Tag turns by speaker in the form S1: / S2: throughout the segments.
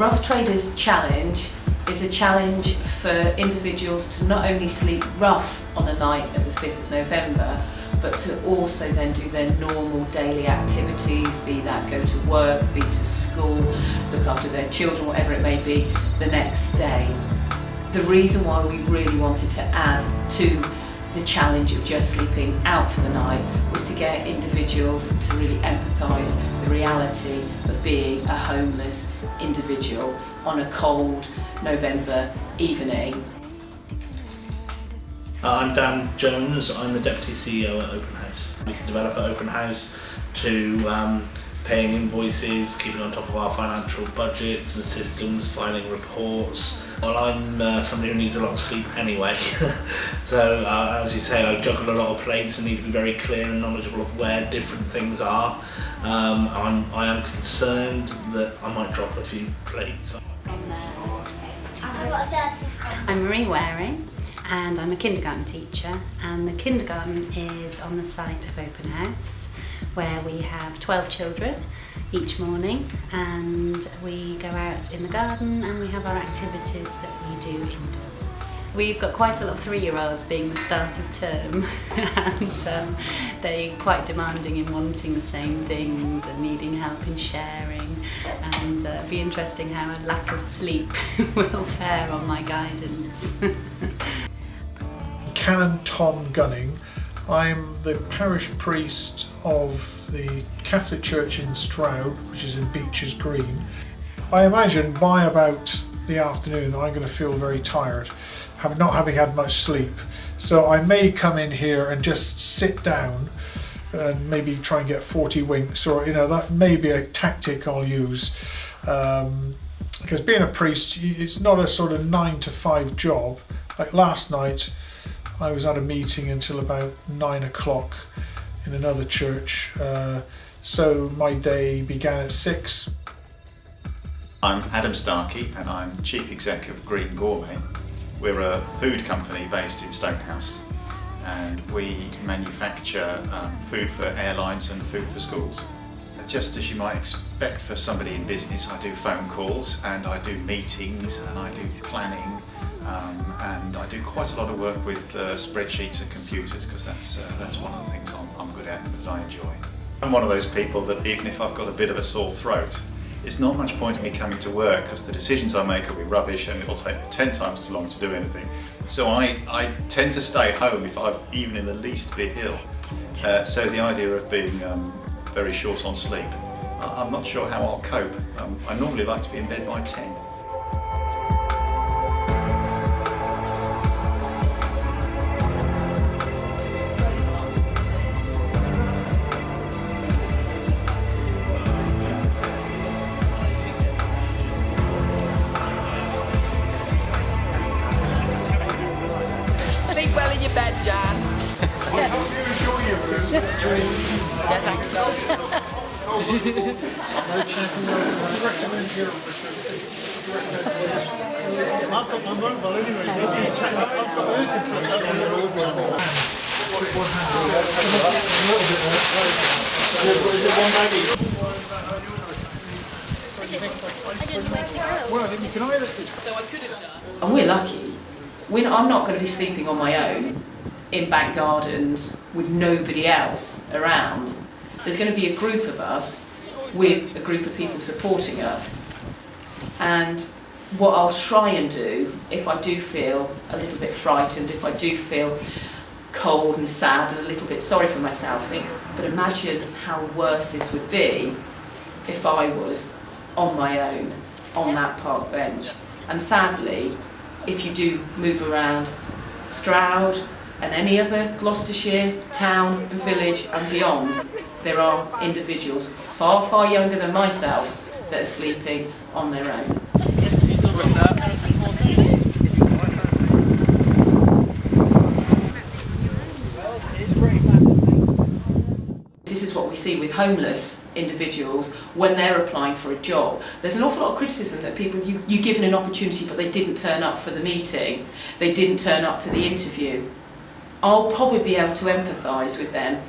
S1: Rough Traders Challenge is a challenge for individuals to not only sleep rough on a night as the 5th of November, but to also then do their normal daily activities, be that go to work, be to school, look after their children, whatever it may be, the next day. The reason why we really wanted to add to the challenge of just sleeping out for the night was to get individuals to really empathise the reality of being a homeless individual on a cold November evening.
S2: I'm Dan Jones, I'm the Deputy CEO at Openhouse. We can develop at Openhouse to paying invoices, keeping on top of our financial budgets and systems, filing reports. Well, I'm somebody who needs a lot of sleep anyway, so as you say, I juggle a lot of plates and need to be very clear and knowledgeable of where different things are. I am concerned that I might drop a few plates.
S3: I'm Marie Waring and I'm a kindergarten teacher, and the kindergarten is on the site of Openhouse, where we have 12 children each morning, and we go out in the garden and we have our activities that we do indoors. We've got quite a lot of 3-year-olds being the start of term and they're quite demanding in wanting the same things and needing help in sharing, and it'll be interesting how a lack of sleep will fare on my guidance.
S4: Canon Tom Gunning. I'm the parish priest of the Catholic Church in Stroud, which is in Beeches Green. I imagine by about the afternoon I'm going to feel very tired, not having had much sleep. So I may come in here and just sit down and maybe try and get 40 winks, or that may be a tactic I'll use. Because being a priest, it's not a sort of 9 to 5 job. Like last night, I was at a meeting until about 9 o'clock in another church, so my day began at 6.
S5: I'm Adam Starkey and I'm Chief Exec of Green Gourmet. We're a food company based in Openhouse, and we manufacture food for airlines and food for schools. Just as you might expect for somebody in business, I do phone calls and I do meetings and I do planning. And I do quite a lot of work with spreadsheets and computers, because that's one of the things I'm good at and that I enjoy. I'm one of those people that even if I've got a bit of a sore throat, it's not much point in me coming to work, because the decisions I make will be rubbish and it'll take me 10 times as long to do anything. So I tend to stay home if I'm even in the least bit ill. So the idea of being very short on sleep, I'm not sure how I'll cope. I normally like to be in bed by 10.
S6: Sleep well in your bed, Jan.
S4: I hope you enjoy your
S6: Yeah, thanks.
S4: I've got my mobile anyway.
S1: And we're lucky. I'm not going to be sleeping on my own in back gardens with nobody else around. There's going to be a group of us with a group of people supporting us. And what I'll try and do, if I do feel a little bit frightened, if I do feel cold and sad and a little bit sorry for myself, but imagine how worse this would be if I was on my own on that park bench. And sadly, if you do move around Stroud and any other Gloucestershire town and village and beyond, there are individuals far, far younger than myself that are sleeping on their own. This is what we see with homeless individuals when they're applying for a job. There's an awful lot of criticism that people, you're given an opportunity but they didn't turn up for the meeting, they didn't turn up to the interview. I'll probably be able to empathise with them,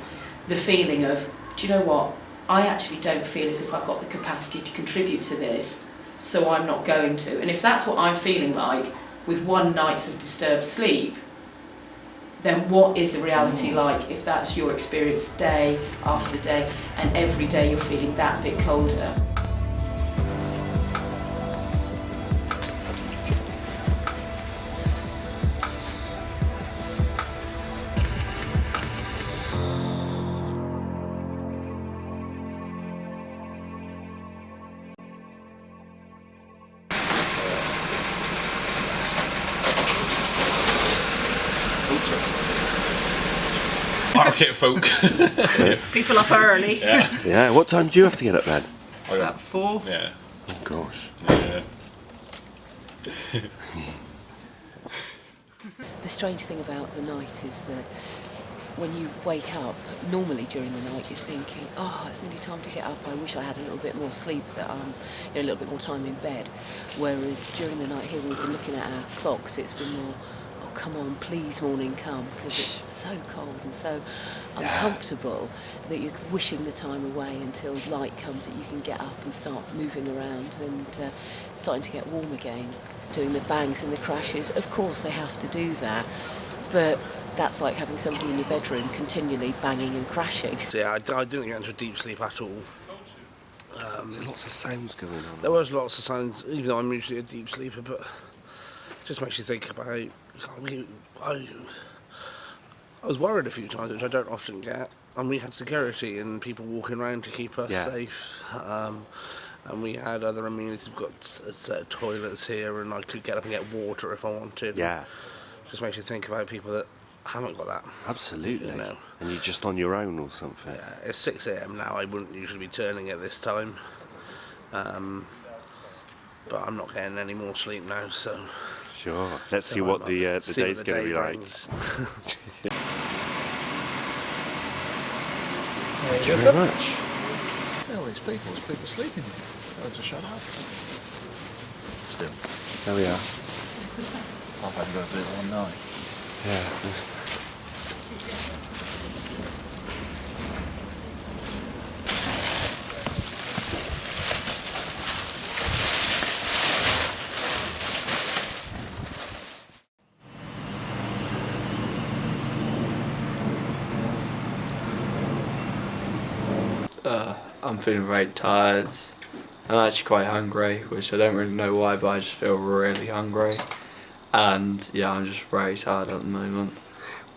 S1: the feeling of, do you know what, I actually don't feel as if I've got the capacity to contribute to this, so I'm not going to. And if that's what I'm feeling like with one night's of disturbed sleep, then what is the reality like if that's your experience day after day and every day you're feeling that bit colder?
S7: Market folk.
S8: People up early.
S9: Yeah, what time do you have to get up then?
S8: About 4.
S7: Yeah.
S9: Oh gosh.
S7: Yeah.
S10: The strange thing about the night is that when you wake up, normally during the night you're thinking, oh, it's nearly time to get up, I wish I had a little bit more sleep, that a little bit more time in bed. Whereas during the night here, we've been looking at our clocks, it's been more, oh, come on, please, morning, come, because it's so cold and so uncomfortable that you're wishing the time away until light comes, that you can get up and start moving around and starting to get warm again. Doing the bangs and the crashes, of course they have to do that, but that's like having somebody in your bedroom continually banging and crashing.
S11: Yeah, I didn't get into a deep sleep at all.
S9: There's lots of sounds going on.
S11: There was lots of sounds, even though I'm usually a deep sleeper, but it just makes you think about, I was worried a few times, which I don't often get, and we had security and people walking around to keep us safe. And we had other amenities. We've got a set of toilets here, and I could get up and get water if I wanted.
S9: Yeah.
S11: Just makes you think about people that haven't got that.
S9: Absolutely.
S11: You know.
S9: And you're just on your own or something.
S11: Yeah, it's 6 a.m. now. I wouldn't usually be turning at this time. But I'm not getting any more sleep now, so...
S9: Sure. Let's see what the day's going to be like. Thank you very much.
S12: All these people sleeping. Tell them to shut up. Still.
S9: There we are.
S12: I've had to go do it one night.
S9: Yeah.
S13: I'm feeling very tired. I'm actually quite hungry, which I don't really know why, but I just feel really hungry. And yeah, I'm just very tired at the moment.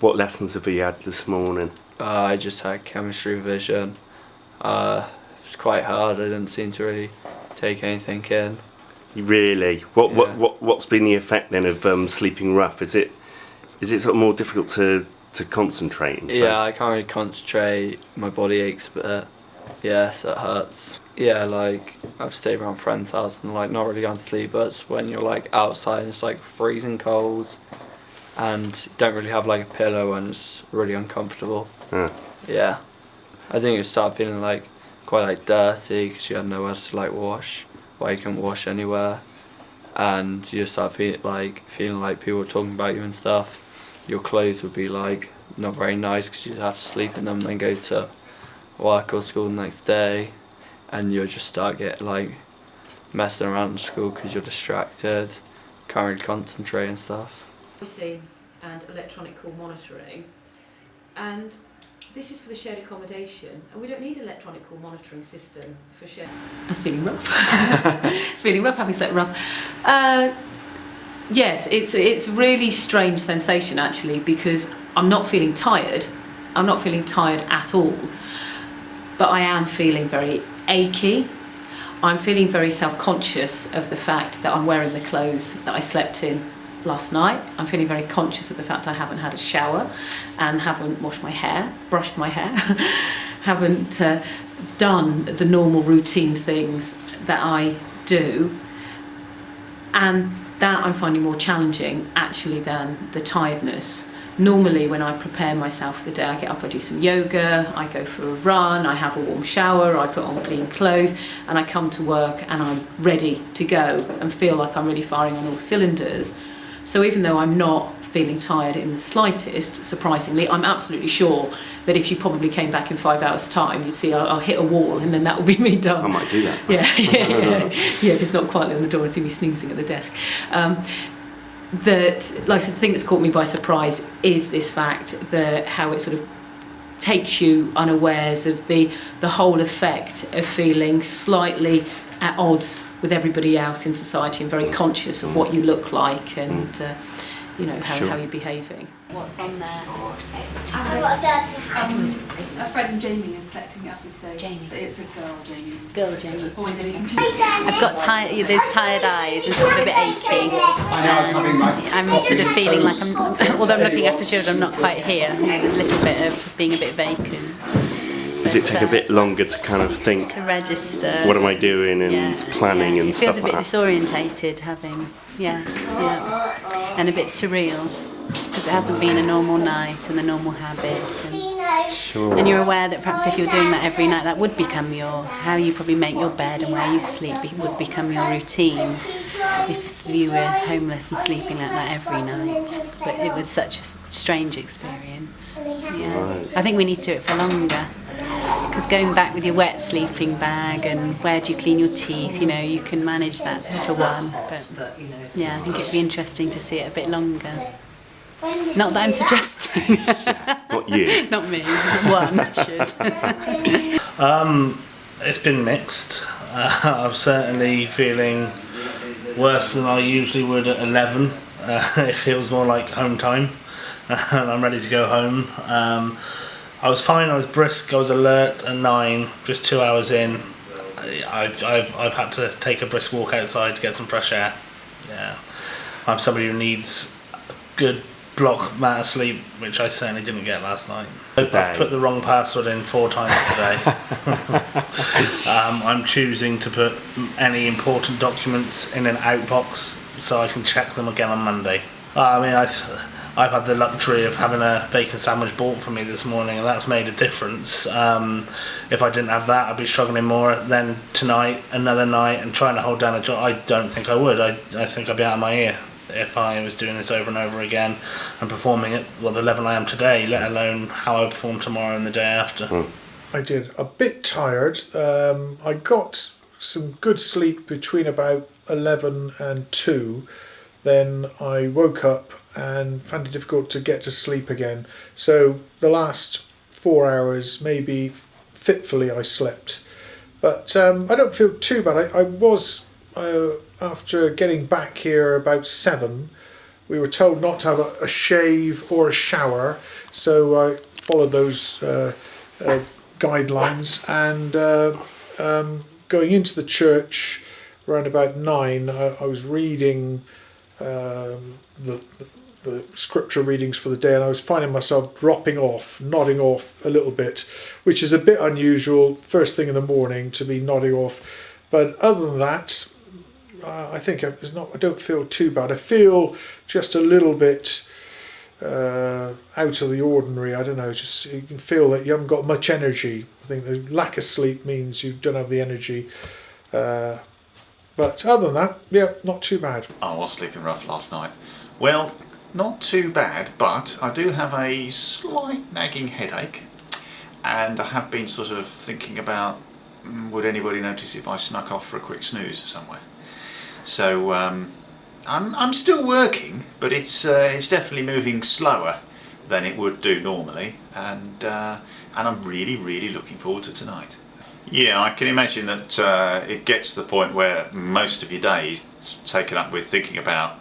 S9: What lessons have you had this morning?
S13: I just had chemistry revision. It was quite hard. I didn't seem to really take anything in.
S9: Really? What's been the effect then of sleeping rough? Is it sort of more difficult to concentrate?
S13: Yeah, I can't really concentrate. My body aches a bit. Yeah, so it hurts. Yeah, like I've stayed around friends' house and like not really gone to sleep, but it's when you're like outside and it's like freezing cold and you don't really have like a pillow and it's really uncomfortable. Yeah. I think you start feeling like quite like dirty because you had nowhere to like wash, or you couldn't wash anywhere, and you start feeling like people were talking about you and stuff. Your clothes would be like not very nice because you'd have to sleep in them and then go to work or school the next day, and you'll just start getting like messing around in school because you're distracted, can't really concentrate and stuff.
S1: And electronic call monitoring, and this is for the shared accommodation, and we don't need an electronic call monitoring system for shared. I'm feeling rough. Feeling rough, having slept rough. Yes, it's a really strange sensation actually, because I'm not feeling tired. I'm not feeling tired at all. But I am feeling very achy. I'm feeling very self-conscious of the fact that I'm wearing the clothes that I slept in last night. I'm feeling very conscious of the fact I haven't had a shower and haven't washed my hair, brushed my hair, haven't done the normal routine things that I do. And that I'm finding more challenging actually than the tiredness. Normally when I prepare myself for the day, I get up, I do some yoga, I go for a run, I have a warm shower, I put on clean clothes, and I come to work and I'm ready to go and feel like I'm really firing on all cylinders. So even though I'm not feeling tired in the slightest, surprisingly. I'm absolutely sure that if you probably came back in 5 hours' time, you'd see I'll hit a wall and then that will be me done.
S9: I might do that.
S1: Yeah, just knock quietly on the door and see me snoozing at the desk. That, like I said, the thing that's caught me by surprise is this fact that how it sort of takes you unawares of the whole effect of feeling slightly at odds with everybody else in society and very conscious of what you look like and how you're behaving.
S3: What's on there?
S14: I've got a dirty hand.
S15: A friend Jamie is collecting it up today.
S3: Jamie.
S15: It's a girl, Jamie.
S3: Girl Jamie.
S15: Always any confusion.
S3: I've got there's tired eyes and sort of a bit achy. I'm sort of feeling like although I'm looking after children, I'm not quite here. There's a little bit of being a bit vacant.
S9: Does it take a bit longer to kind of think?
S3: To register.
S9: What am I doing and planning and stuff like that?
S3: It feels a bit disorientated having, and a bit surreal because it hasn't been a normal night and the normal habit. And you're aware that perhaps if you're doing that every night, that would become how you probably make your bed and where you sleep would become your routine if you were homeless and sleeping like that every night. But it was such a strange experience. Yeah. Right. I think we need to do it for longer because going back with your wet sleeping bag and where do you clean your teeth, you can manage that for one. But yeah, I think it'd be interesting to see it a bit longer. Not that I'm suggesting.
S9: Not you.
S3: Not me. One should.
S2: It's been mixed. I'm certainly feeling worse than I usually would at 11. It feels more like home time, and I'm ready to go home. I was fine. I was brisk. I was alert at 9. Just 2 hours in, I've had to take a brisk walk outside to get some fresh air. Yeah, I'm somebody who needs good block amount of sleep, which I certainly didn't get last night. I've put the wrong password in 4 times today. I'm choosing to put any important documents in an outbox so I can check them again on Monday. I've had the luxury of having a bacon sandwich bought for me this morning, and that's made a difference. If I didn't have that, I'd be struggling more. Then tonight, another night, and trying to hold down a job, I don't think I would. I think I'd be out of my ear if I was doing this over and over again and performing at the level I am today, let alone how I perform tomorrow and the day after.
S4: I did. A bit tired. I got some good sleep between about 11 and 2. Then I woke up and found it difficult to get to sleep again. So the last 4 hours, maybe fitfully, I slept. But I don't feel too bad. I was... after getting back here about 7, we were told not to have a shave or a shower, so I followed those guidelines, and going into the church around about 9, I was reading the scripture readings for the day, and I was finding myself nodding off a little bit, which is a bit unusual first thing in the morning to be nodding off. But other than that, I think I don't feel too bad. I feel just a little bit out of the ordinary. I don't know, just you can feel that you haven't got much energy. I think the lack of sleep means you don't have the energy. But other than that, yeah, not too bad.
S5: I was sleeping rough last night. Well, not too bad, but I do have a slight nagging headache, and I have been sort of thinking about would anybody notice if I snuck off for a quick snooze somewhere. So I'm still working, but it's definitely moving slower than it would do normally, and I'm really looking forward to tonight. Yeah, I can imagine that it gets to the point where most of your day is taken up with thinking about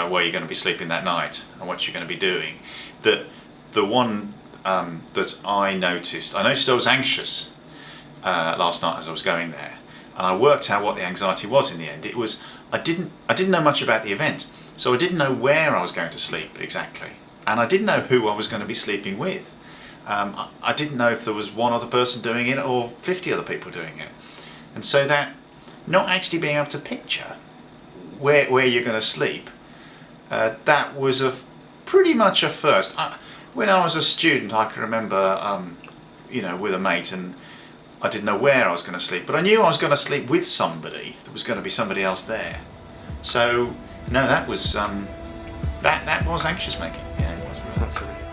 S5: where you're going to be sleeping that night and what you're going to be doing. The one that I noticed I was anxious last night as I was going there, and I worked out what the anxiety was in the end. It was I didn't know much about the event, so I didn't know where I was going to sleep exactly, and I didn't know who I was going to be sleeping with. I didn't know if there was one other person doing it or 50 other people doing it, and so that not actually being able to picture where you're going to sleep, that was pretty much a first. When I was a student, I can remember with a mate, and I didn't know where I was going to sleep, but I knew I was going to sleep with somebody. There was going to be somebody else there. So no, that was That was anxious making. Yeah, it was really.
S9: Absolutely.